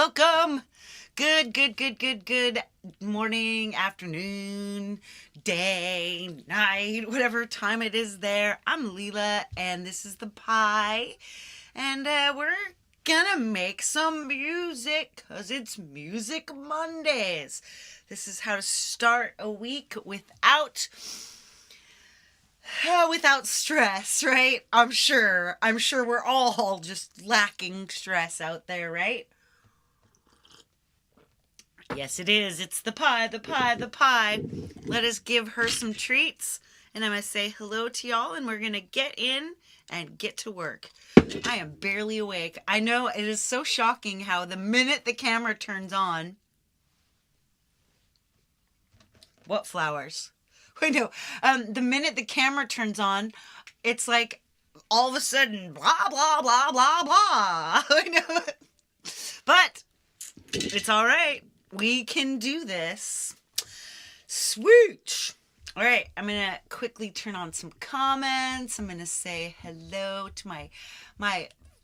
Welcome. Good morning, afternoon, day, night, whatever time it is there. I'm Leela, and this is the pie. And we're gonna make some music, because it's Music Mondays. This is how to start a week without stress, right? I'm sure we're all just lacking stress out there, right? Yes, it is. It's the pie. Let us give her some treats. And I'm going to say hello to y'all, and we're going to get in and get to work. I am barely awake. I know it is so shocking how the minute the camera turns on... What flowers? I know. The minute the camera turns on, it's like all of a sudden, blah, blah, blah, blah, blah. I know. But it's all right. We can do this. Swooch. All right, I'm going to quickly turn on some comments. I'm going to say hello to my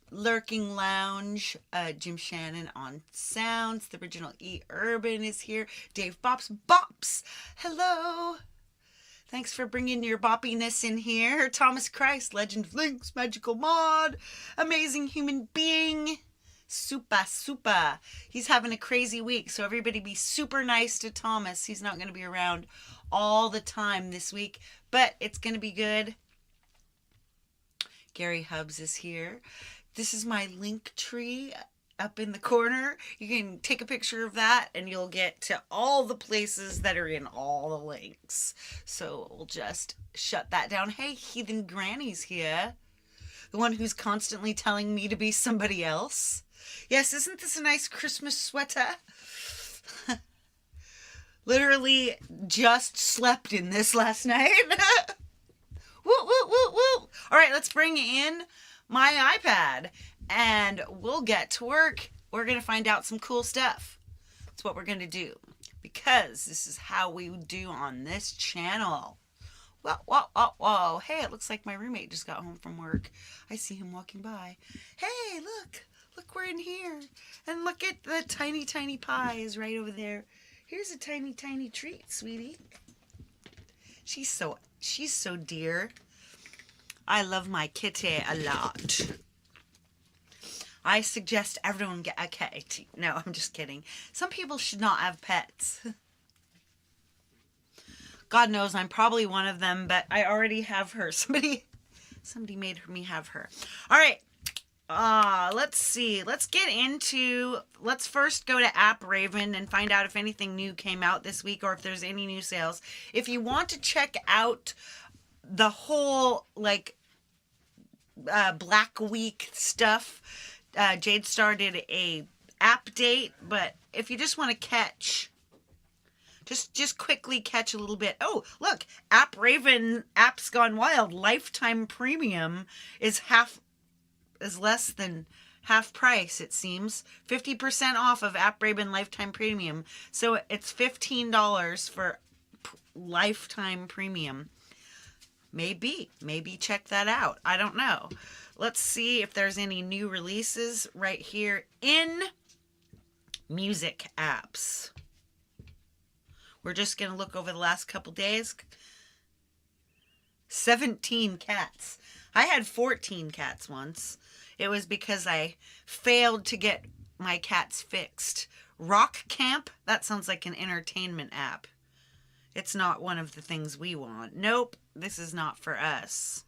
lurking lounge, Jim Shannon on sounds. The original E. Urban is here. Dave Bops. Hello. Thanks for bringing your boppiness in here. Thomas Christ, Legend of Links, Magical Mod, Amazing Human Being. Super. He's having a crazy week, so everybody be super nice to Thomas. He's not going to be around all the time this week, but it's going to be good. Gary Hubbs is here. This is my link tree up in the corner. You can take a picture of that and you'll get to all the places that are in all the links. So we'll just shut that down. Hey, Heathen Granny's here. The one who's constantly telling me to be somebody else. Yes, isn't this a nice Christmas sweater? Literally just slept in this last night. Woo. All right, let's bring in my iPad and we'll get to work. We're going to find out some cool stuff. That's what we're going to do because this is how we do on this channel. Whoa. Hey, it looks like my roommate just got home from work. I see him walking by. Hey, look, we're in here. And look at the tiny pie is right over there. Here's a tiny treat, sweetie. She's so dear. I love my kitty a lot. I suggest everyone get a kitty. No, I'm just kidding. Some people should not have pets. God knows I'm probably one of them, but I already have her. Somebody made me have her. All right. Let's see. Let's first go to App Raven and find out if anything new came out this week or if there's any new sales. If you want to check out the whole, Black Week stuff, Jade Star did a app date, but if you just want to just quickly catch a little bit. Oh, look, App Raven, Apps Gone Wild, lifetime premium is less than half price, it seems. 50% off of App Raven lifetime premium. So it's $15 for lifetime premium. Maybe check that out. I don't know. Let's see if there's any new releases right here in music apps. We're just going to look over the last couple days. 17 cats. I had 14 cats once. It was because I failed to get my cats fixed. Rock Camp? That sounds like an entertainment app. It's not one of the things we want. Nope, this is not for us.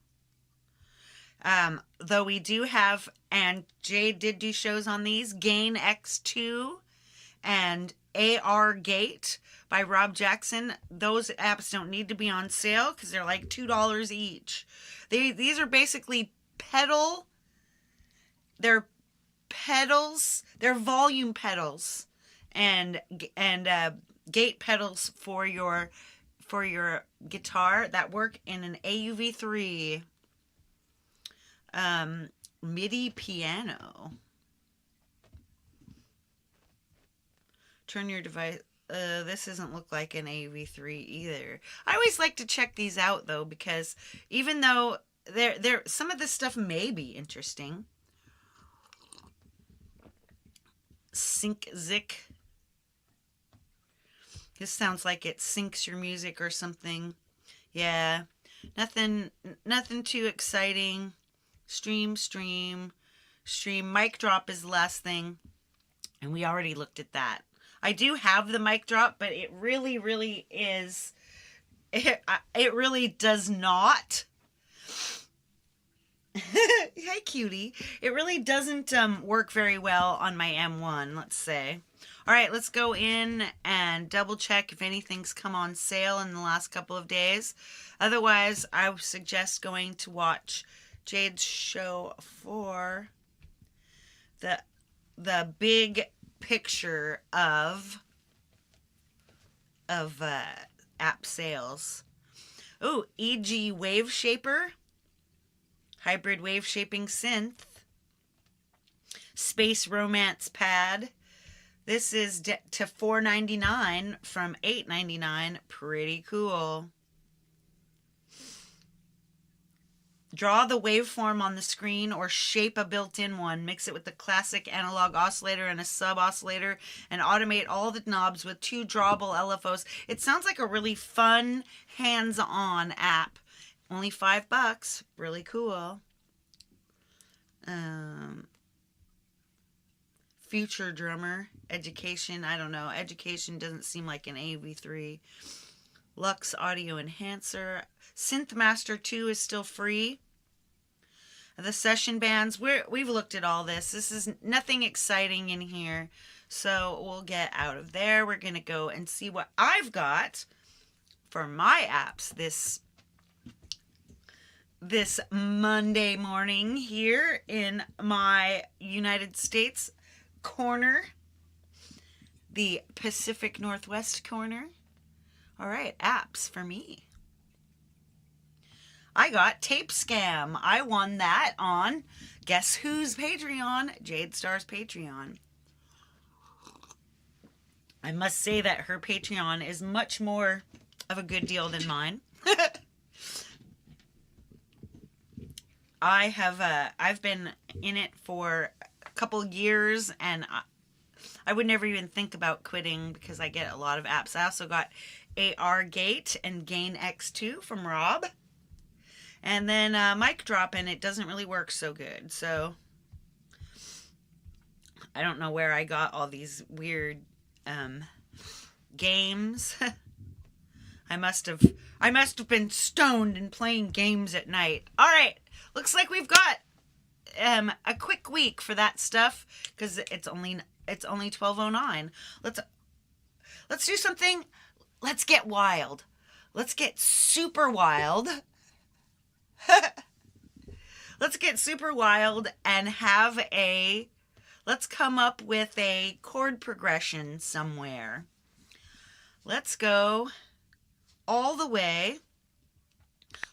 Though we do have, and Jade did do shows on these, Gain X2 and AR Gate by Rob Jackson. Those apps don't need to be on sale because they're like $2 each. These are basically they're pedals, they're volume pedals and gate pedals for your guitar that work in an AUV3 MIDI piano. Turn your device. This doesn't look like an AUV3 either. I always like to check these out though, because even though some of this stuff may be interesting, Sync Zik. This sounds like it syncs your music or something. Yeah, nothing too exciting. Stream. Mic drop is the last thing, and we already looked at that. I do have the mic drop, but it really is. It really does not. Hey, cutie. It really doesn't work very well on my M1, let's say. All right, let's go in and double check if anything's come on sale in the last couple of days. Otherwise, I would suggest going to watch Jade's show for the big picture of app sales. Oh, EG Wave Shaper, hybrid wave shaping synth, Space Romance Pad. This is to $4.99 from $8.99. Pretty cool. Draw the waveform on the screen or shape a built-in one. Mix it with the classic analog oscillator and a sub-oscillator and automate all the knobs with 2 drawable LFOs. It sounds like a really fun, hands-on app. Only $5. Really cool. Future Drummer. Education. I don't know. Education doesn't seem like an AV3. Lux Audio Enhancer. Synth Master 2 is still free. The session bands, we've looked at all this. This is nothing exciting in here. So we'll get out of there. We're going to go and see what I've got for my apps this Monday morning here in my United States corner, the Pacific Northwest corner. All right, apps for me. I got Tape Scam. I won that on Guess Who's Patreon? Jade Star's Patreon. I must say that her Patreon is much more of a good deal than mine. I've been in it for a couple years, and I would never even think about quitting because I get a lot of apps. I also got AR Gate and Gain X2 from Rob. And then mic drop, and it doesn't really work so good. So I don't know where I got all these weird games. I must have been stoned and playing games at night. All right, looks like we've got a quick week for that stuff because it's only 12:09. Let's do something. Let's get wild. Let's get super wild. Let's get super wild and let's come up with a chord progression somewhere. Let's go all the way.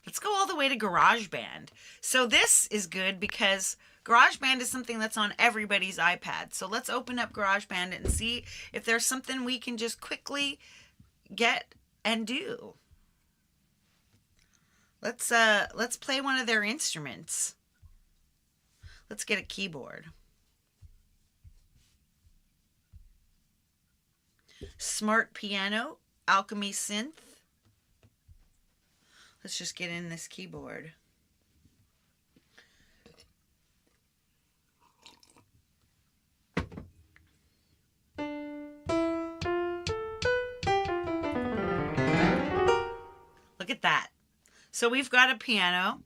Let's go all the way to GarageBand. So this is good because GarageBand is something that's on everybody's iPad. So let's open up GarageBand and see if there's something we can just quickly get and do. Let's play one of their instruments. Let's get a keyboard. Smart Piano, Alchemy Synth. Let's just get in this keyboard. Look at that. So we've got a piano.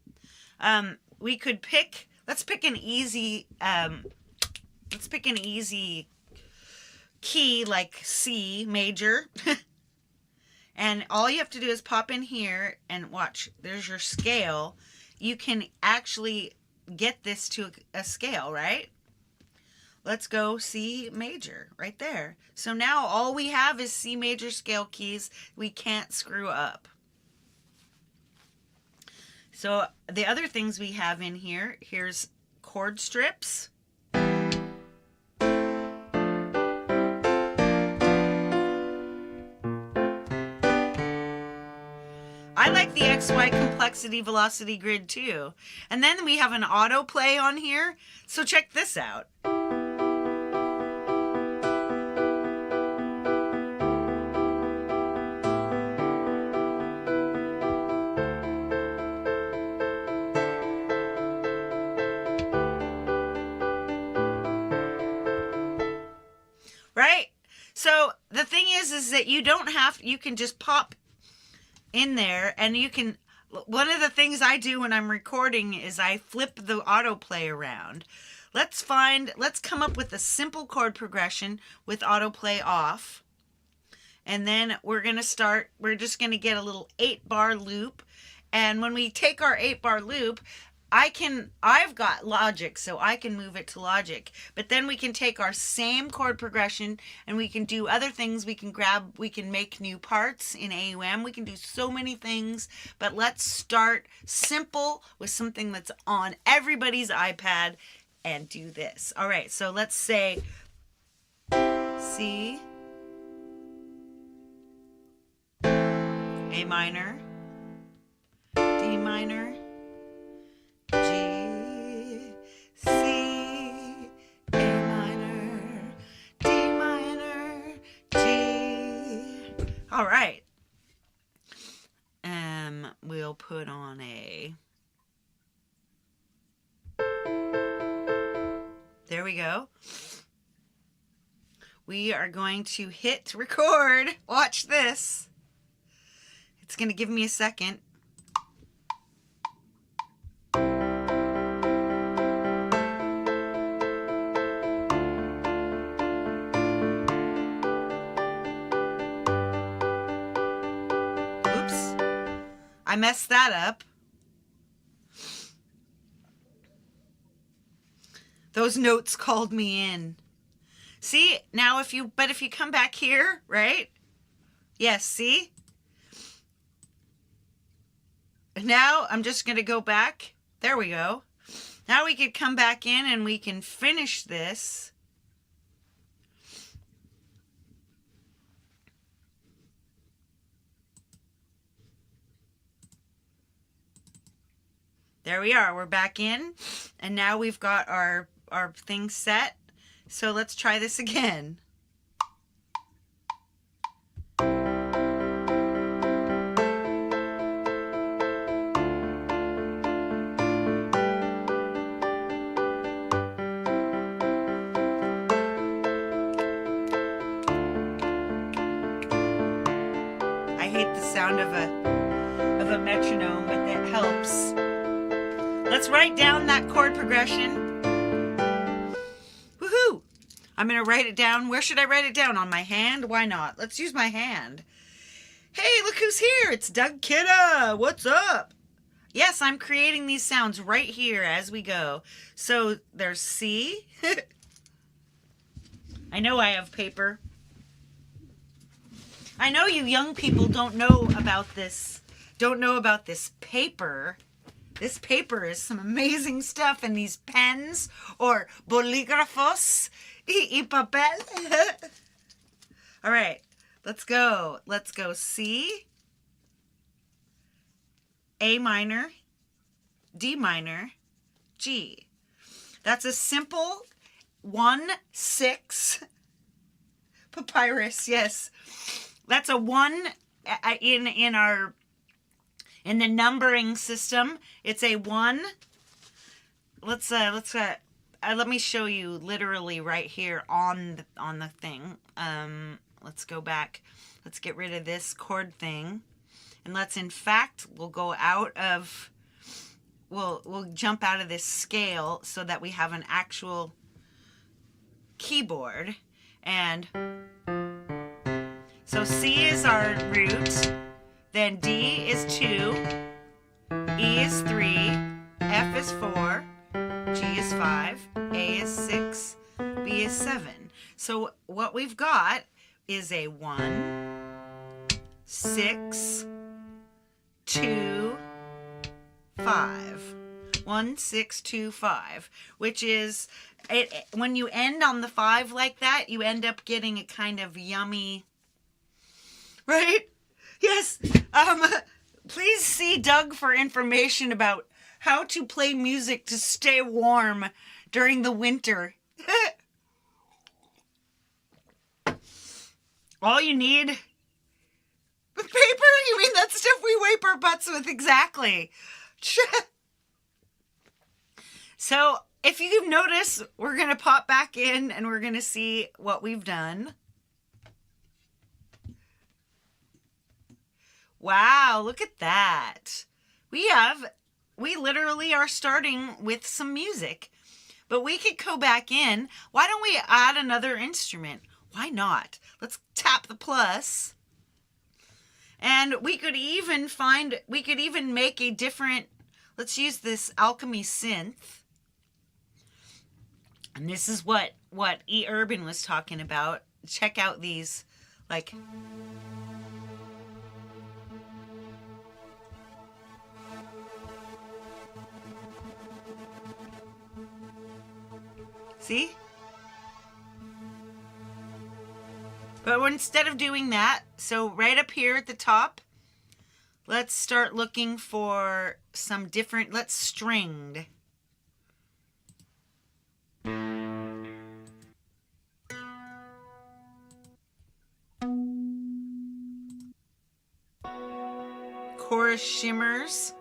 We could pick. Let's pick an easy. Let's pick an easy key like C major. And all you have to do is pop in here and watch. There's your scale. You can actually get this to a scale, right? Let's go C major right there. So now all we have is C major scale keys. We can't screw up. So the other things we have in here, here's chord strips. I like the XY complexity velocity grid too. And then we have an autoplay on here. So check this out. right? So the thing is that you don't have, you can just pop in there, and you can, one of the things I do when I'm recording is I flip the autoplay around. Let's come up with a simple chord progression with autoplay off. And then we're just going to get a little 8-bar loop. And when we take our 8-bar loop, I've got Logic, so I can move it to Logic. But then we can take our same chord progression and we can do other things. We can make new parts in AUM. We can do so many things. But let's start simple with something that's on everybody's iPad and do this. All right, so let's say C, A minor, D minor, G, C, A minor, D minor, G. All right. We'll put on a, there we go. We are going to hit record. Watch this. It's going to give me a second. Oops. I messed that up. Those notes called me in. See, now if you come back here, right? Yes, see? Now I'm just going to go back. There we go. Now we could come back in and we can finish this. There we are. We're back in. And now we've got our thing set. So let's try this again. I hate the sound of a metronome, but that helps. Let's write down that chord progression. Woohoo! I'm going to write it down. Where should I write it down? On my hand? Why not? Let's use my hand. Hey, look who's here. It's Doug Kidda. What's up? Yes, I'm creating these sounds right here as we go. So there's C. I know I have paper. I know you young people don't know about this paper. This paper is some amazing stuff, and these pens, or bolígrafos y papel. All right, let's go. Let's go C, A minor, D minor, G. That's a simple 1-6 papyrus. Yes, that's a 1 in the numbering system. It's a 1. Let me show you literally right here on the thing. Let's go back. Let's get rid of this chord thing, and we'll go out of. We'll jump out of this scale so that we have an actual keyboard. And so C is our root. Then D is 2, E is 3, F is 4, G is 5, A is 6, B is 7. So what we've got is a 1, 6, 2, 5. 1, 6, 2, 5, which is, when you end on the 5 like that, you end up getting a kind of yummy, right? Yes. Please see Doug for information about how to play music to stay warm during the winter. All you need... Paper? You mean that stuff we wipe our butts with? Exactly. So if you've noticed, we're going to pop back in and we're going to see what we've done. Wow, look at that. We literally are starting with some music. But we could go back in. Why don't we add another instrument? Why not? Let's tap the plus. And we could even make a different, let's use this alchemy synth. And this is what E. Urban was talking about. Check out these, like... See? But instead of doing that, so right up here at the top, let's start looking for some different, let's stringed. Chorus shimmers.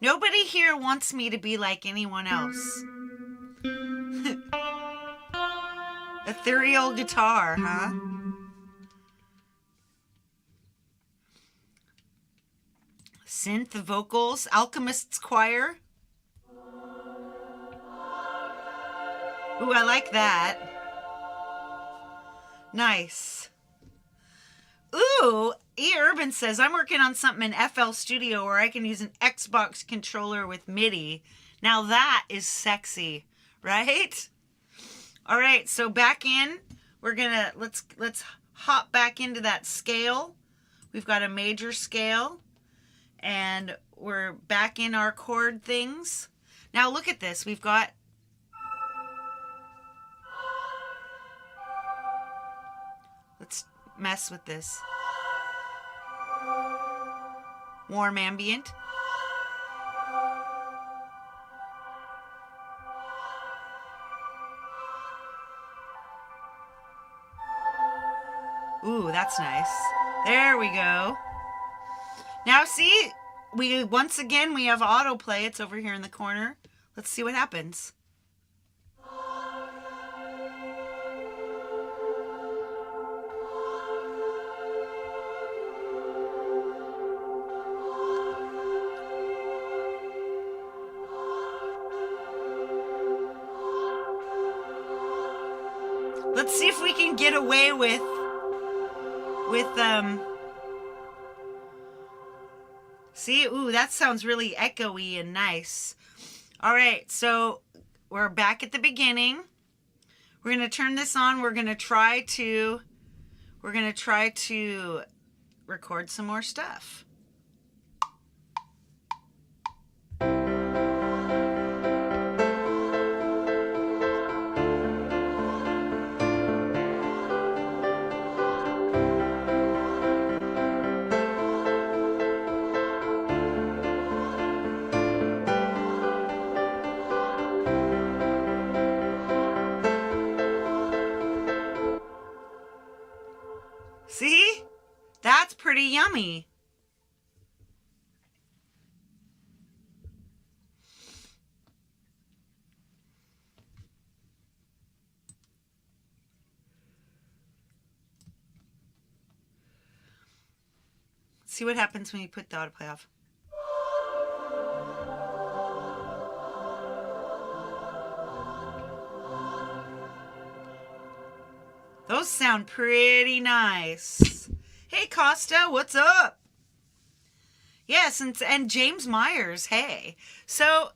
Nobody here wants me to be like anyone else. Ethereal guitar, huh? Synth vocals, Alchemist's Choir. Ooh, I like that. Nice. Ooh, E. Urban says, I'm working on something in FL Studio where I can use an Xbox controller with MIDI. Now that is sexy, right? All right, so back in, we're gonna, let's hop back into that scale. We've got a major scale, and we're back in our chord things. Now look at this, we've got, let's mess with this. Warm ambient. Ooh, that's nice. There we go. Now see, once again we have autoplay. It's over here in the corner. Let's see what happens. Let's see if we can get away with see, ooh, that sounds really echoey and nice. All right, so we're back at the beginning. We're going to turn this on. We're going to try to record some more stuff. See? That's pretty yummy. See what happens when you put the autoplay off. Those sound pretty nice. Hey, Costa, what's up? Yes, and James Myers, hey. So,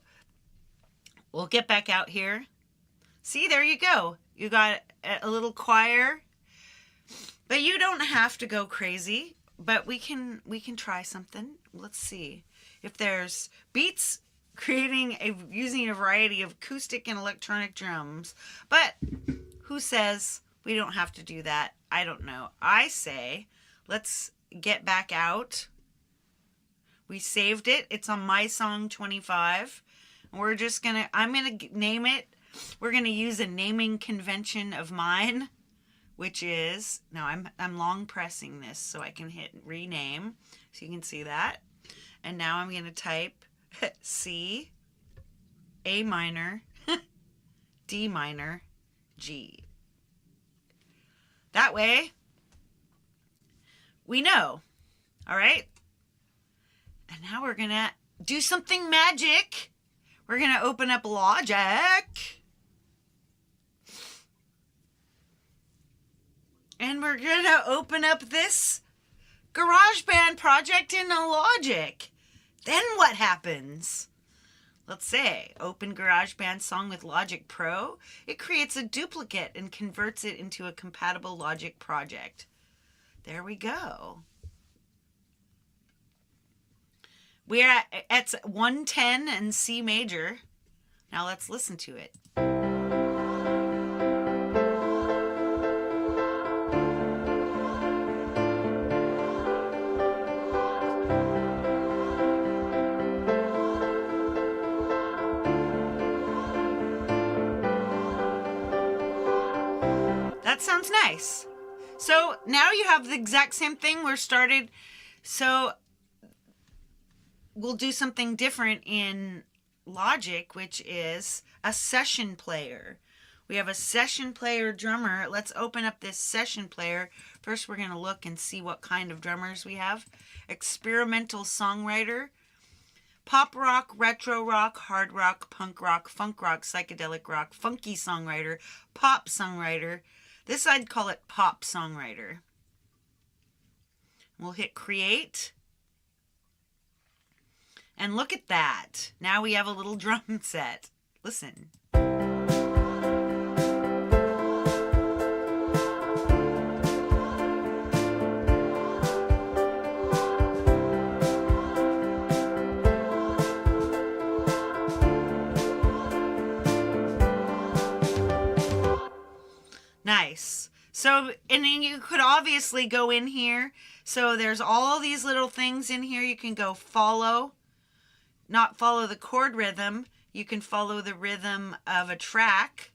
we'll get back out here. See, there you go. You got a little choir. But you don't have to go crazy. But we can try something. Let's see. If there's beats using a variety of acoustic and electronic drums. But who says we don't have to do that? I don't know. I say, let's get back out. We saved it. It's on My Song 25. We're just I'm gonna name it. We're gonna use a naming convention of mine, which is, now I'm long pressing this so I can hit rename, so you can see that. And now I'm gonna type C, A minor, D minor, G. That way, we know. All right? And now we're going to do something magic. We're going to open up Logic. And we're going to open up this GarageBand project in Logic. Then what happens? Let's say, open GarageBand song with Logic Pro. It creates a duplicate and converts it into a compatible Logic project. There we go. We're at 110 and C major. Now let's listen to it. That sounds nice. So now you have the exact same thing we're started. So we'll do something different in Logic, which is a session player. We have a session player drummer. Let's open up this session player. First, we're going to look and see what kind of drummers we have. Experimental songwriter, pop rock, retro rock, hard rock, punk rock, funk rock, psychedelic rock, funky songwriter, pop songwriter. This I'd call it pop songwriter. We'll hit create. And look at that. Now we have a little drum set. Listen. Nice. So, and then you could obviously go in here. So there's all these little things in here. You can go follow. Not follow the chord rhythm. You can follow the rhythm of a track.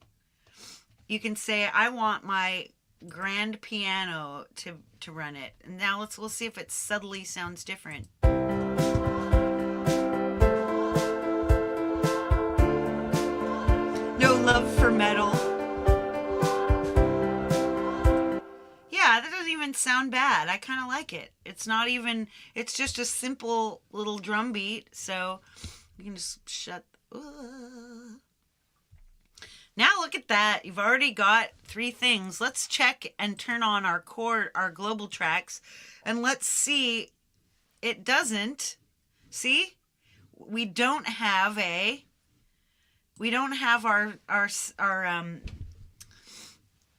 You can say, I want my grand piano to run it. And now we'll see if it subtly sounds different. No love for metal. Yeah, that doesn't even sound bad. I kind of like it. It's not even, it's just a simple little drum beat. So you can just shut. Now look at that. You've already got 3 things. Let's check and turn on our global tracks. And let's see. It doesn't. See? We don't have our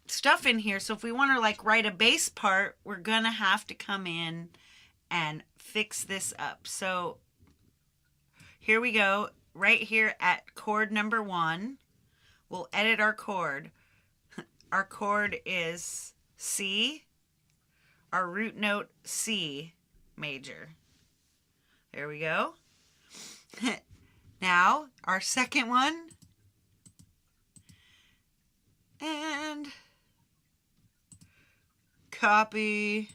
stuff in here. So if we want to like write a bass part, we're gonna have to come in and fix this up. So here we go, right here at chord number 1. We'll edit our chord. Our chord is C, our root note C major. There we go. Now our second one, and copy,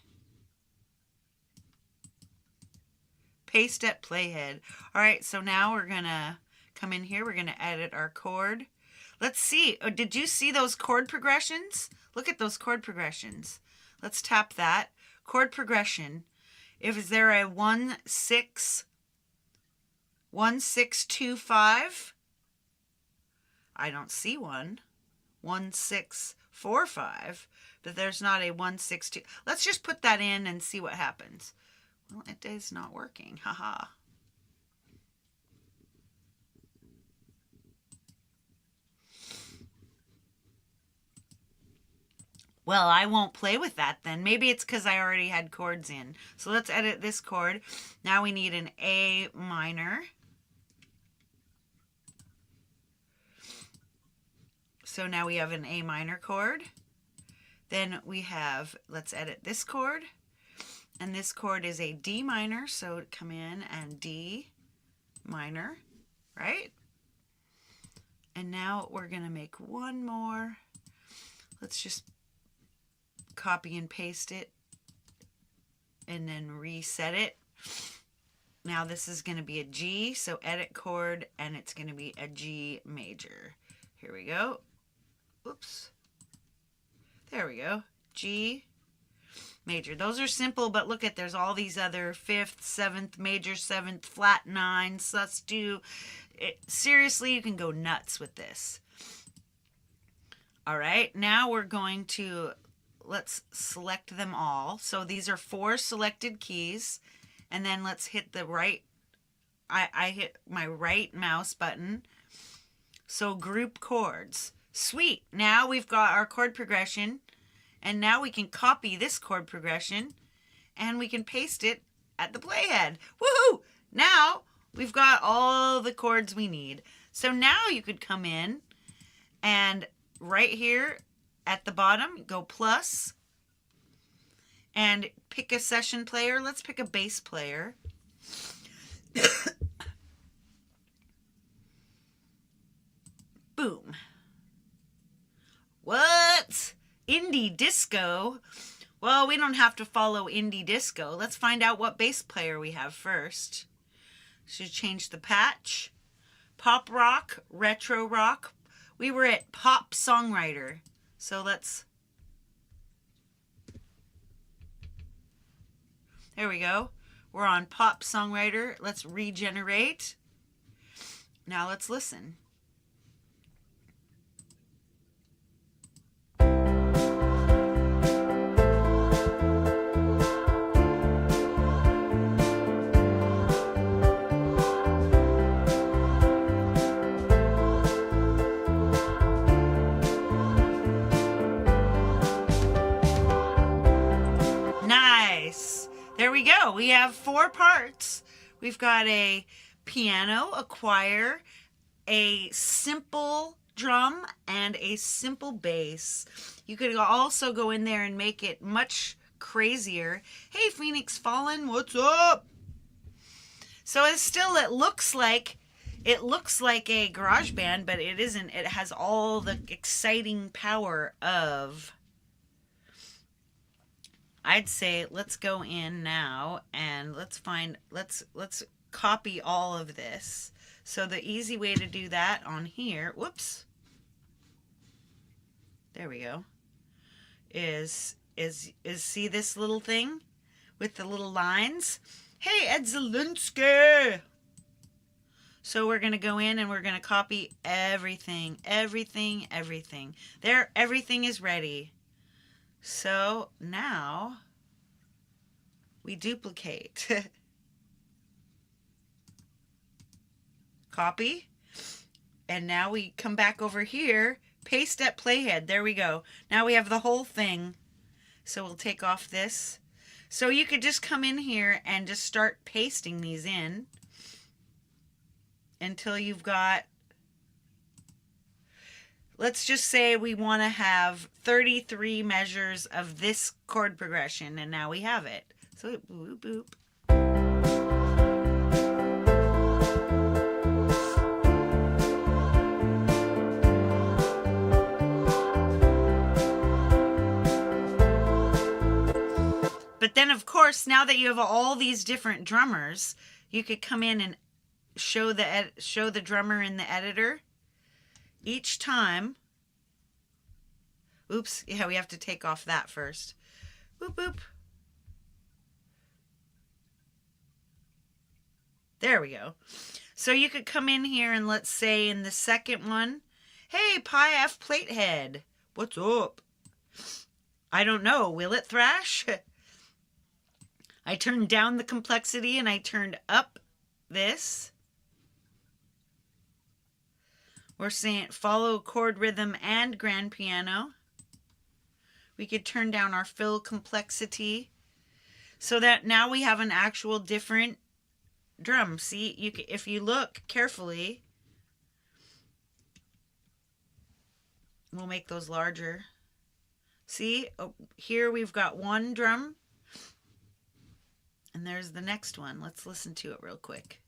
paste at playhead. All right, so now we're gonna come in here. We're gonna edit our chord. Let's see. Oh, did you see those chord progressions? Look at those chord progressions. Let's tap that. Chord progression. Is there a 1 6 1 6 2 5? I don't see one. 1 6 4 5. But there's not a 1 6 2. Let's just put that in and see what happens. Well, it is not working. Haha. Well, I won't play with that then. Maybe it's because I already had chords in. So let's edit this chord. Now we need an A minor. So now we have an A minor chord. Then we have, let's edit this chord. And this chord is a D minor, so come in and D minor, right? And now we're going to make one more. Let's just copy and paste it and then reset it. Now this is going to be a G, so edit chord, and it's going to be a G major. Here we go. Oops. There we go. G major. Those are simple, but look at, there's all these other fifth, seventh, major seventh, flat nine, sus2. Seriously, you can go nuts with this. All right, now we're going to, let's select them all. So these are 4 selected keys, and then let's hit the right, I hit my right mouse button. So group chords. Sweet, now we've got our chord progression, and now we can copy this chord progression, and we can paste it at the playhead. Woohoo! Now we've got all the chords we need. So now you could come in and right here at the bottom, go plus and pick a session player. Let's pick a bass player. Boom. What? Indie disco? Well, we don't have to follow indie disco. Let's find out what bass player we have first. Should change the patch. Pop rock, retro rock. We were at pop songwriter. So let's... There we go. We're on pop songwriter. Let's regenerate. Now let's listen. There we go. We have 4 parts. We've got a piano, a choir, a simple drum, and a simple bass. You could also go in there and make it much crazier. Hey, Phoenix Fallen, what's up? So it's still, it looks like a GarageBand, but it isn't. It has all the exciting power of... I'd say let's go in now and let's copy all of this. So the easy way to do that on here, whoops, there we go, is see this little thing with the little lines? Hey, Ed Zielinski! So we're going to go in and we're going to copy everything. There, everything is ready. So now we duplicate. Copy. And now we come back over here, paste at playhead. There we go. Now we have the whole thing. So we'll take off this. So you could just come in here and just start pasting these in until you've got, let's just say we want to have 33 measures of this chord progression, and now we have it. So boop, boop. But then, of course, now that you have all these different drummers, you could come in and show the drummer in the editor each time. Oops, yeah, we have to take off that first. Boop, boop. There we go. So you could come in here and let's say in the second one, hey, Pi F Platehead, what's up? I don't know, will it thrash? I turned down the complexity and I turned up this. We're saying follow chord rhythm and grand piano. We could turn down our fill complexity so that now we have an actual different drum. See, if you look carefully, we'll make those larger. See, here we've got one drum. And there's the next one. Let's listen to it real quick.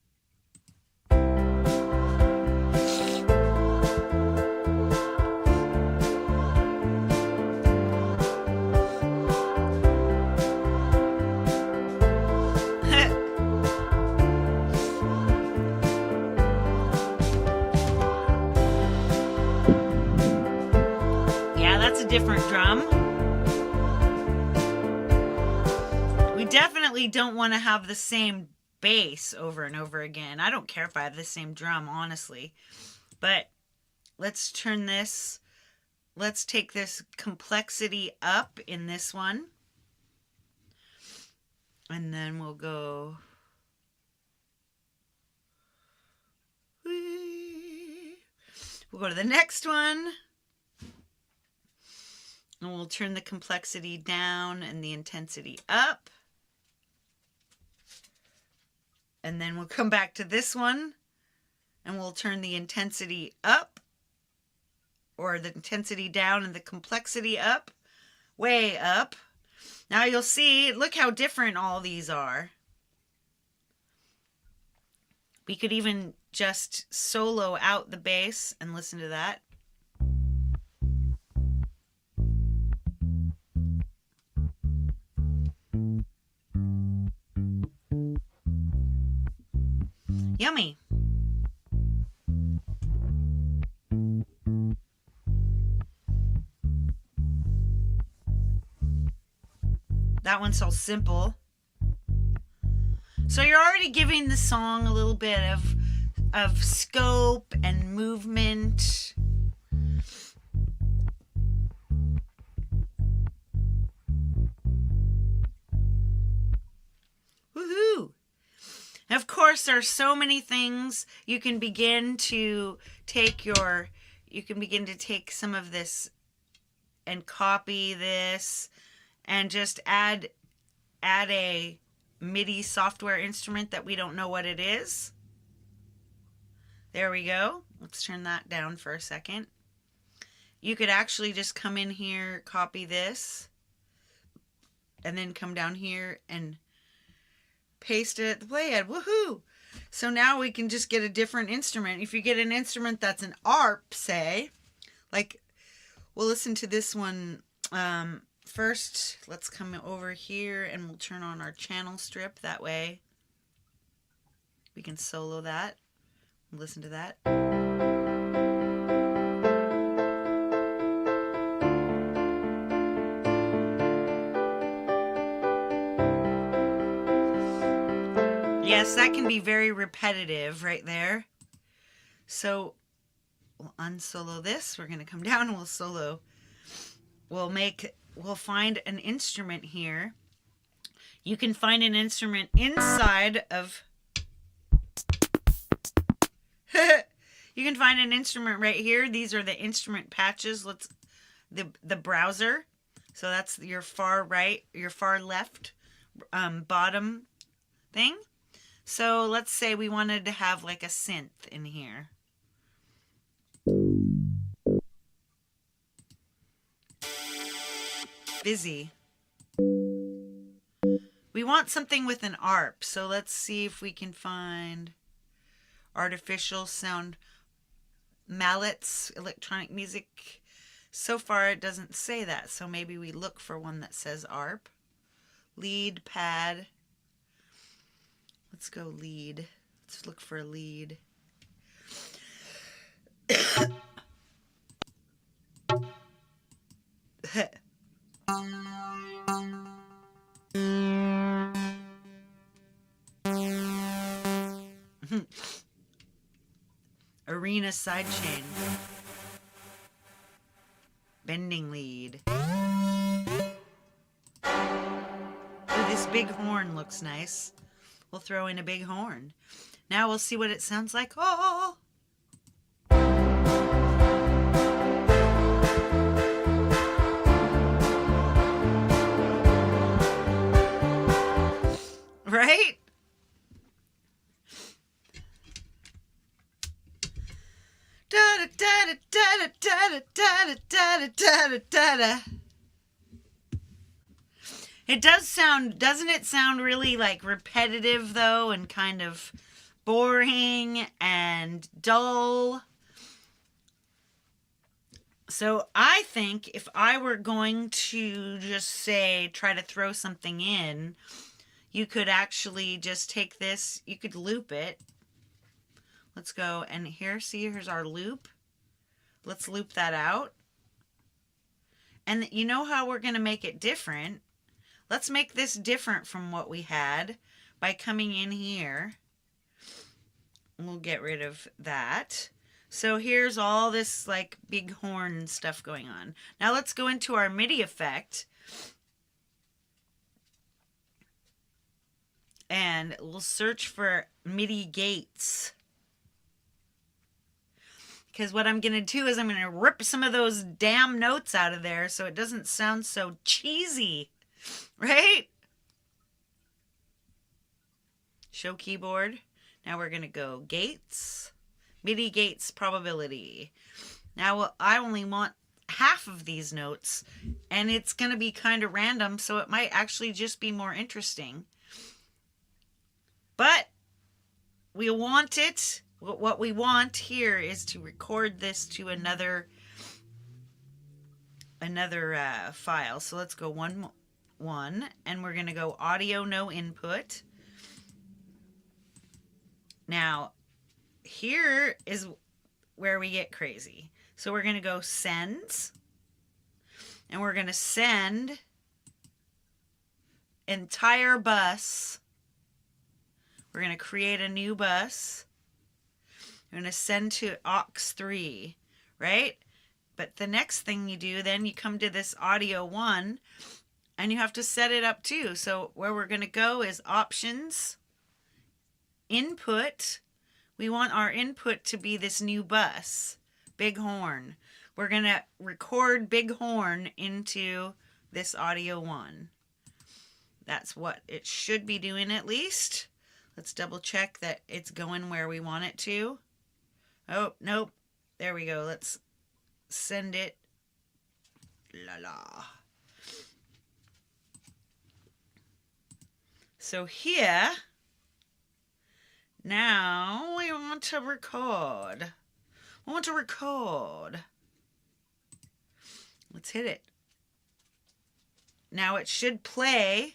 different drum. We definitely don't want to have the same bass over and over again. I don't care if I have the same drum, honestly. But let's turn this, let's take this complexity up in this one. And then we'll go. We'll go to the next one. And we'll turn the complexity down and the intensity up. And then we'll come back to this one and we'll turn the intensity up, or the intensity down and the complexity up, way up. Now you'll see, look how different all these are. We could even just solo out the bass and listen to that. Yummy. That one's so simple. So you're already giving the song a little bit of scope and movement. Woohoo! And of course, there are so many things you can begin to take some of this and copy this and just add a MIDI software instrument that we don't know what it is. There we go. Let's turn that down for a second. You could actually just come in here, copy this, and then come down here and paste it at the playhead. Woohoo! So now we can just get a different instrument. If you get an instrument that's an ARP, say, like, we'll listen to this one first. Let's come over here and we'll turn on our channel strip. That way we can solo that. Listen to that. Yes, that can be very repetitive right there. So we'll unsolo this. We're going to come down and we'll solo. We'll find an instrument here. You can find an instrument inside of you can find an instrument right here. These are the instrument patches. The browser. So that's your far right, your far left bottom thing. So let's say we wanted to have like a synth in here. Busy. We want something with an ARP. So let's see if we can find artificial sound mallets, electronic music. So far it doesn't say that, so maybe we look for one that says ARP. Lead pad. Let's go lead. Let's look for a lead. Arena sidechain. Bending lead. Ooh, this big horn looks nice. We'll throw in a big horn. Now we'll see what it sounds like. Oh! Right? It does sound, doesn't it sound really like repetitive though, and kind of boring and dull? So I think if I were going to just say, try to throw something in, you could actually just take this, you could loop it. Let's go, and here, see, here's our loop. Let's loop that out. And you know how we're going to make it different? Let's make this different from what we had by coming in here. We'll get rid of that. So here's all this like big horn stuff going on. Now let's go into our MIDI effect. And we'll search for MIDI gates. Because what I'm going to do is I'm going to rip some of those damn notes out of there so it doesn't sound so cheesy. Right? Show keyboard. Now we're going to go gates. MIDI gates probability. Now I only want half of these notes. And it's going to be kind of random. So it might actually just be more interesting. But we want it. What we want here is to record this to another file. So let's go one, and we're going to go audio no input. Now, here is where we get crazy. So we're going to go sends, and we're going to send entire bus. We're going to create a new bus. We're going to send to aux3, right? But the next thing you do, then you come to this audio 1, and you have to set it up too. So where we're going to go is options, input. We want our input to be this new bus, big horn. We're going to record big horn into this audio 1. That's what it should be doing at least. Let's double check that it's going where we want it to. Oh, nope. There we go. Let's send it. La la. So here, now we want to record. We want to record. Let's hit it. Now it should play.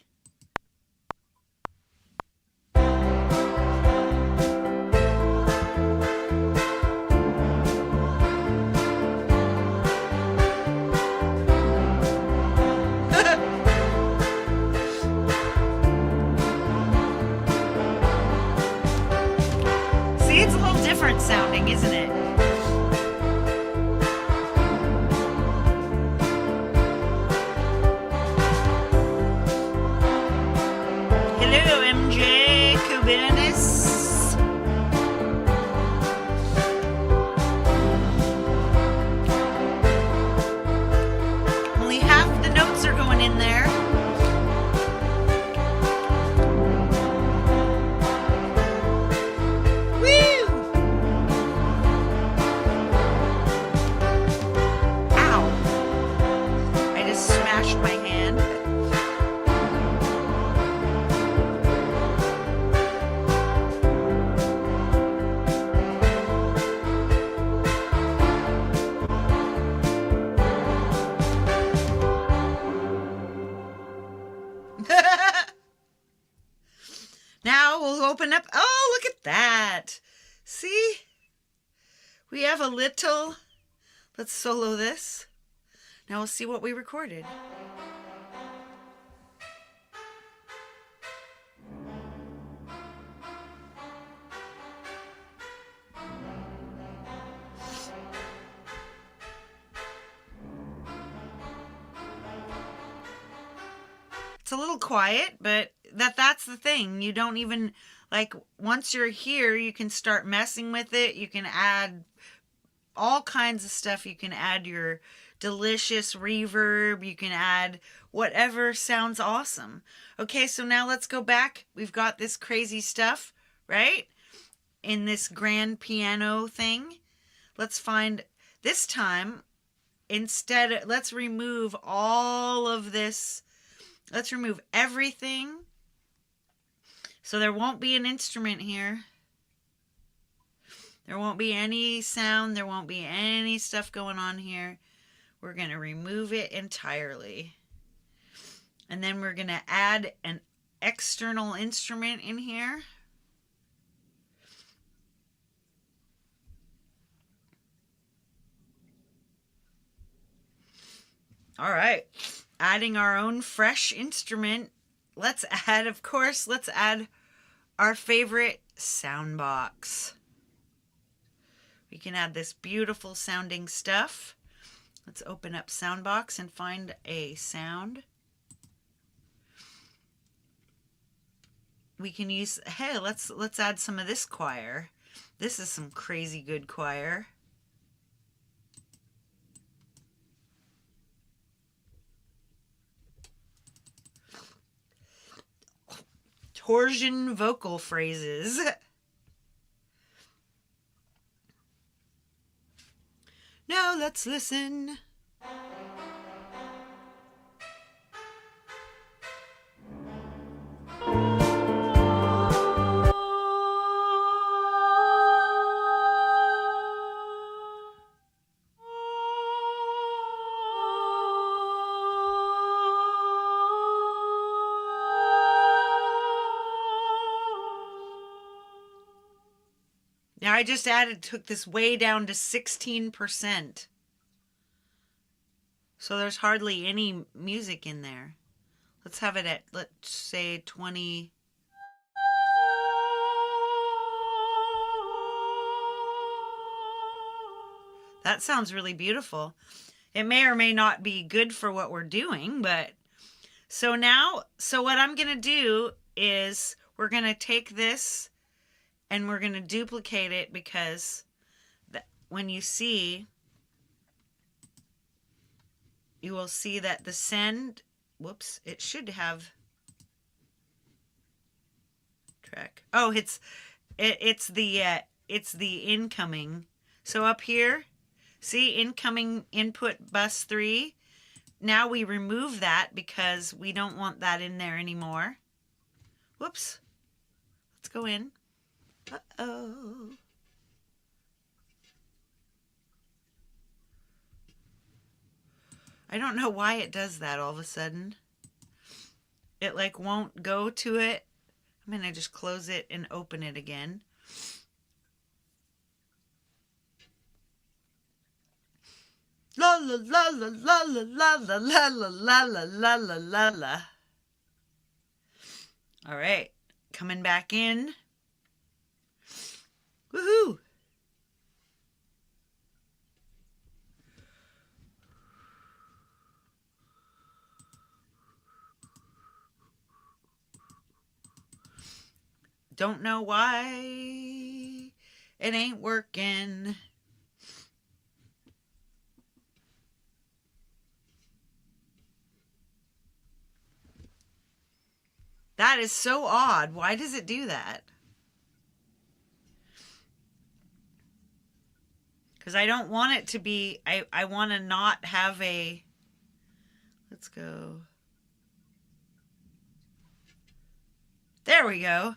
It's a little different sounding, isn't it? Hello, MJ Kubernetes. Only half the notes are going in there. My hand. Now we'll open up. Oh, look at that. See? We have a little. Let's solo this. Now we'll see what we recorded. It's a little quiet, but that's the thing. You don't even, like, once you're here, you can start messing with it. You can add all kinds of stuff. You can add your delicious reverb. You can add whatever sounds awesome. Okay, so now let's go back. We've got this crazy stuff, right? In this grand piano thing. Let's find, this time, instead, let's remove all of this. Let's remove everything. So there won't be an instrument here. There won't be any sound. There won't be any stuff going on here. We're going to remove it entirely. And then we're going to add an external instrument in here. All right. Adding our own fresh instrument. Let's add our favorite sound box. We can add this beautiful sounding stuff. Let's open up Soundbox and find a sound. We can use, hey, let's add some of this choir. This is some crazy good choir. Torsion vocal phrases. Now let's listen. Now I just took this way down to 16%. So there's hardly any music in there. Let's have it at, let's say 20. That sounds really beautiful. It may or may not be good for what we're doing, but so what I'm going to do is we're going to take this and we're going to duplicate it, because when you see, you will see that the send, whoops, it should have track. Oh, it's the incoming. So up here, see incoming input bus 3. Now we remove that because we don't want that in there anymore. Whoops. Let's go in. Uh-oh. I don't know why it does that all of a sudden. It like won't go to it. I'm going to just close it and open it again. La la la la la la la la la la la la la la la. All right, coming back in. Woohoo! Don't know why it ain't working. That is so odd. Why does it do that? Because I don't want it to be, I want to not have a, let's go. There we go.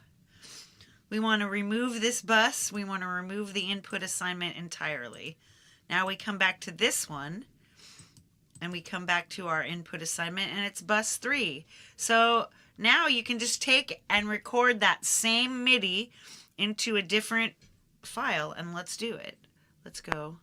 We want to remove this bus. We want to remove the input assignment entirely. Now we come back to this one, and we come back to our input assignment, and it's bus 3. So now you can just take and record that same MIDI into a different file, and let's do it. Let's go.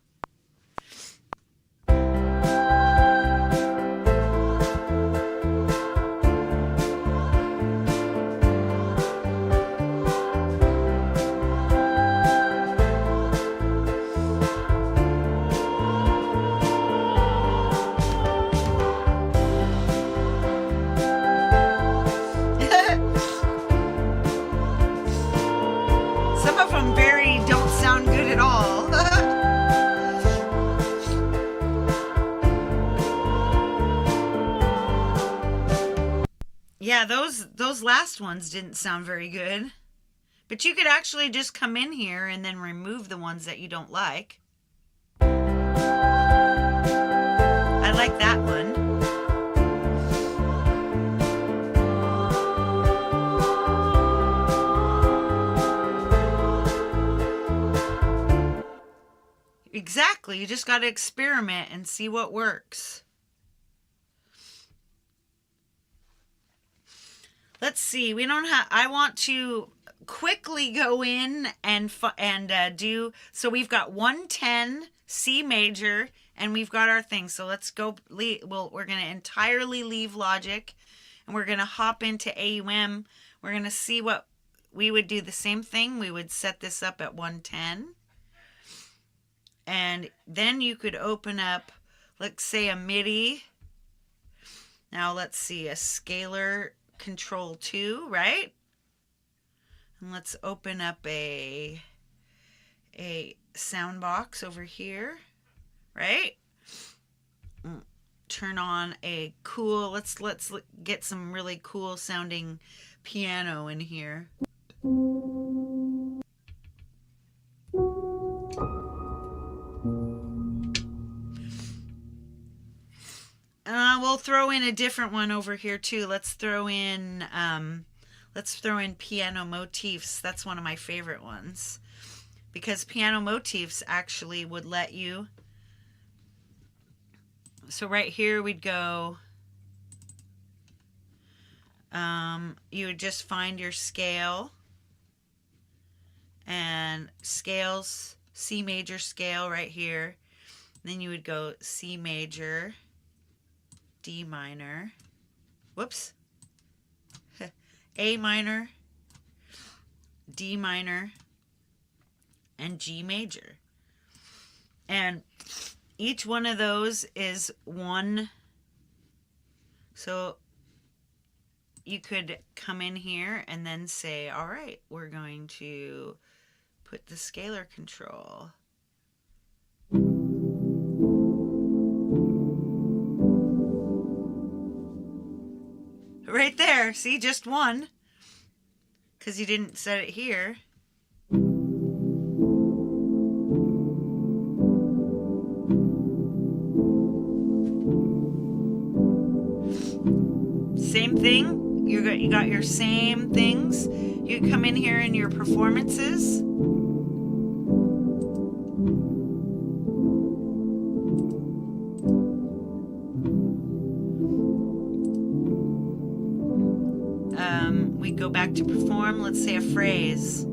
Some of them don't sound good at all. Yeah, those last ones didn't sound very good. But you could actually just come in here and then remove the ones that you don't like. I like that one. Exactly. You just got to experiment and see what works. Let's see. We don't have. I want to quickly go in and do. So we've got 110 C major and we've got our thing. So let's go. Well, we're going to entirely leave Logic, and we're going to hop into AUM. We're going to see what we would do. The same thing. We would set this up at 110. And then you could open up, let's say, a MIDI. Now let's see, a scalar control 2, right? And let's open up a sound box over here, right? Turn on a cool, let's get some really cool sounding piano in here. We'll throw in a different one over here too. Let's throw in piano motifs. That's one of my favorite ones, because piano motifs actually would let you. So right here we'd go. You would just find your scale, and scales, C major scale right here. Then you would go C major, D minor, whoops, A minor, D minor, and G major. And each one of those is one. So you could come in here and then say, all right, we're going to put the scalar control. Right there, see, just one, because you didn't set it here. Same thing, you got your same things. You come in here in your performances. We go back to perform, let's say a phrase.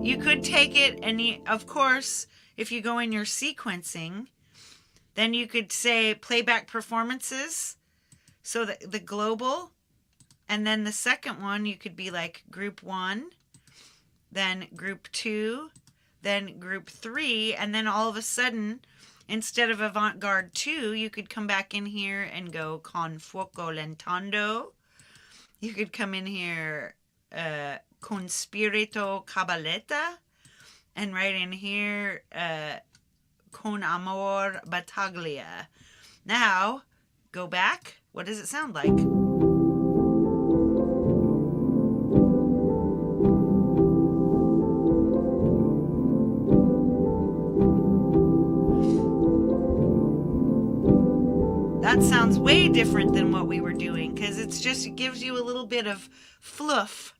You could take it, and of course, if you go in your sequencing, then you could say playback performances, so the global, and then the second one you could be like group 1, then group 2, then group 3, and then all of a sudden, instead of avant-garde 2, you could come back in here and go con fuoco lentando. You could come in here con spirito cabaletta, and right in here con amor battaglia. Now go back. What does it sound like? That sounds way different than what we were doing, because it gives you a little bit of fluff.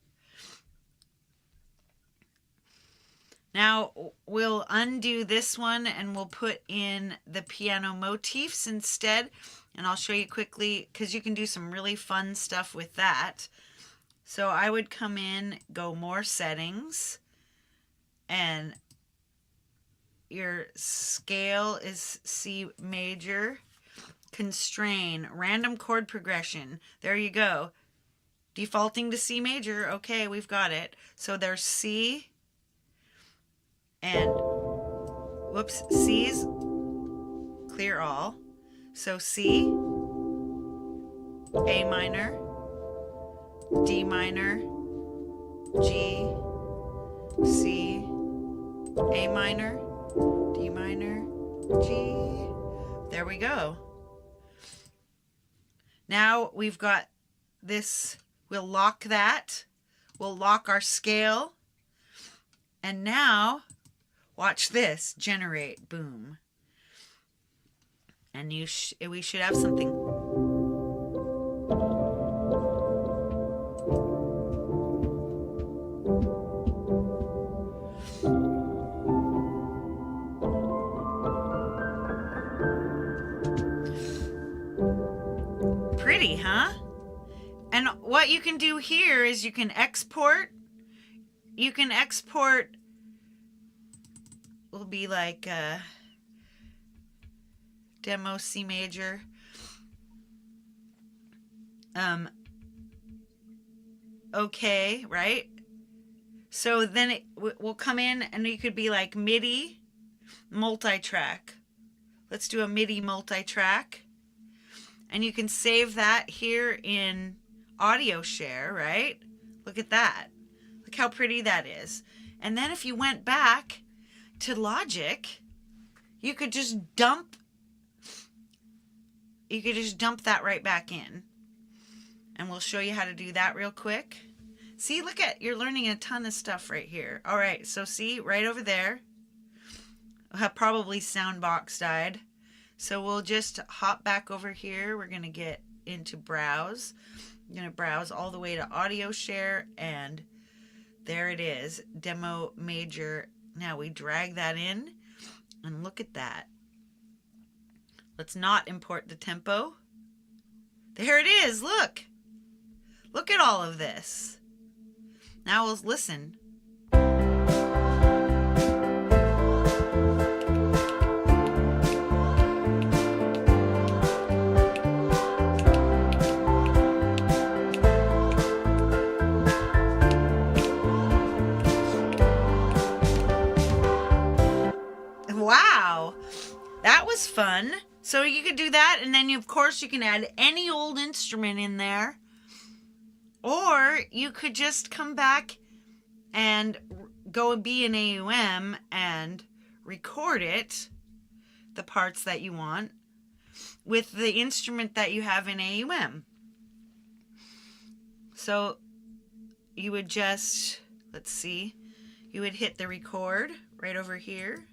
Now we'll undo this one and we'll put in the piano motifs instead, and I'll show you quickly, because you can do some really fun stuff with that. So I would come in, go more settings, and your scale is C major. Constrain, random chord progression. There you go. Defaulting to C major. Okay, we've got it. So there's C and, whoops, C's, clear all. So C, A minor, D minor, G, C, A minor, D minor, G. There we go. Now we've got this, we'll lock that, we'll lock our scale, and now watch this, generate, boom. And we should have something. Pretty, huh? And what you can do here is you can export. You can export, will be like demo C major. Okay, right? So then it will come in and you could be like MIDI multi-track. Let's do a MIDI multi-track. And you can save that here in audio share, right? Look at that. Look how pretty that is. And then if you went back to Logic, you could just dump that right back in. And we'll show you how to do that real quick. See, look at, you're learning a ton of stuff right here. All right, so see, right over there, probably Soundbox died. So we'll just hop back over here. We're going to get into browse. I'm going to browse all the way to audio share, and there it is, demo major. Now we drag that in, and look at that. Let's not import the tempo. There it is, look. Look at all of this. Now we'll listen. Wow, that was fun. So you could do that, and then of course you can add any old instrument in there. Or you could just come back and go be an AUM and record it, the parts that you want, with the instrument that you have in AUM. So you would just, let's see, you would hit the record right over here.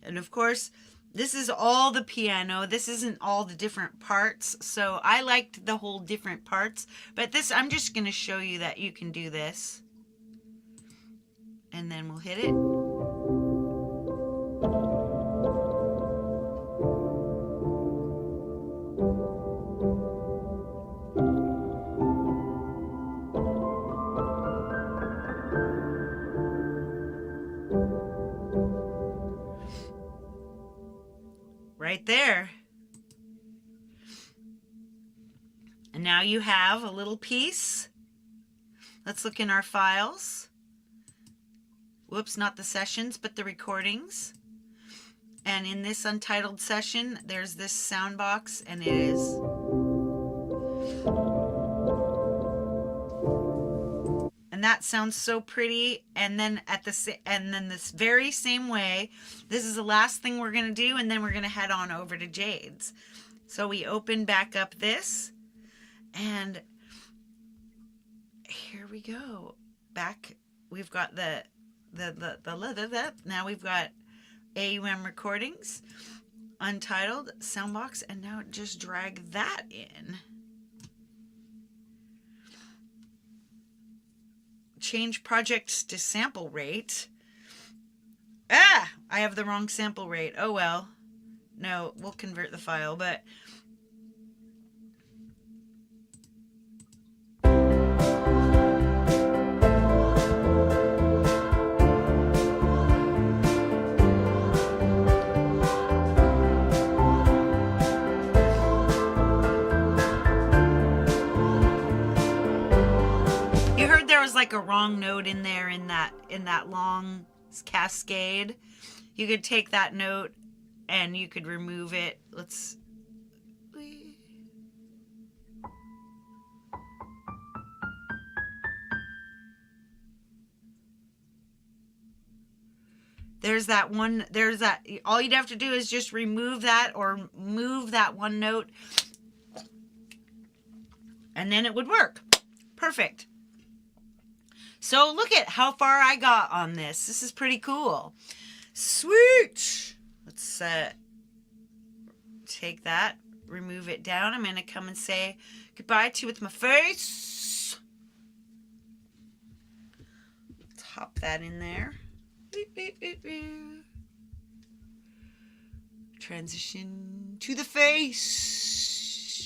And of course, this is all the piano. This isn't all the different parts. So I liked the whole different parts. But this, I'm just going to show you that you can do this. And then we'll hit it. Right there. And now you have a little piece. Let's look in our files. Whoops, not the sessions, but the recordings. And in this untitled session, there's this sound box, and it is and that sounds so pretty. And then this very same way, this is the last thing we're going to do, and then we're going to head on over to Jade's. So we open back up this, and here we go. Back, we've got now we've got AUM recordings, untitled, soundbox, and now just drag that in. Change projects to sample rate. Ah, I have the wrong sample rate. Oh well. No, we'll convert the file, but like a wrong note in there in that long cascade. You could take that note and you could remove it. Let's there's that one, there's that, all you'd have to do is just remove that or move that one note, and then it would work. Perfect. So look at how far I got on this. This is pretty cool. Sweet. Let's take that, remove it down. I'm going to come and say goodbye to you with my face. Let's hop that in there. Transition to the face.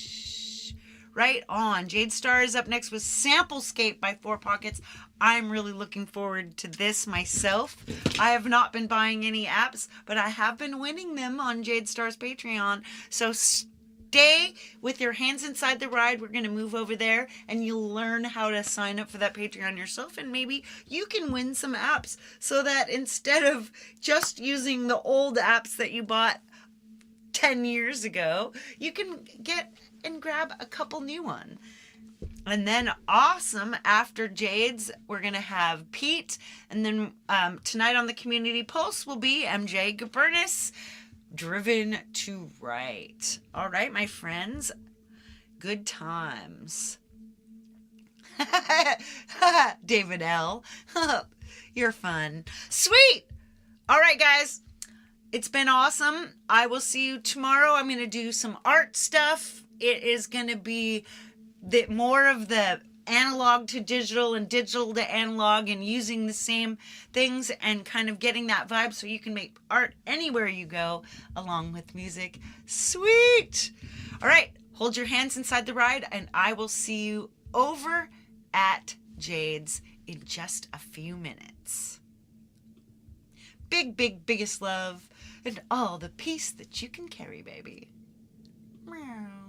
Right on. Jade Star is up next with Samplescape by Four Pockets. I'm really looking forward to this myself. I have not been buying any apps, but I have been winning them on Jade Star's Patreon. So stay with your hands inside the ride. We're going to move over there and you'll learn how to sign up for that Patreon yourself, and maybe you can win some apps so that instead of just using the old apps that you bought 10 years ago, you can get and grab a couple new ones. And then awesome, after Jade's, we're going to have Pete. And then tonight on the Community Pulse will be MJ Gabernis, Driven to Write. All right, my friends, good times. David L. You're fun. Sweet. All right, guys. It's been awesome. I will see you tomorrow. I'm going to do some art stuff. It is going to be more of the analog to digital and digital to analog, and using the same things and kind of getting that vibe so you can make art anywhere you go along with music. Sweet. All right. Hold your hands inside the ride, and I will see you over at Jade's in just a few minutes. Biggest love and all the peace that you can carry, baby. Meow.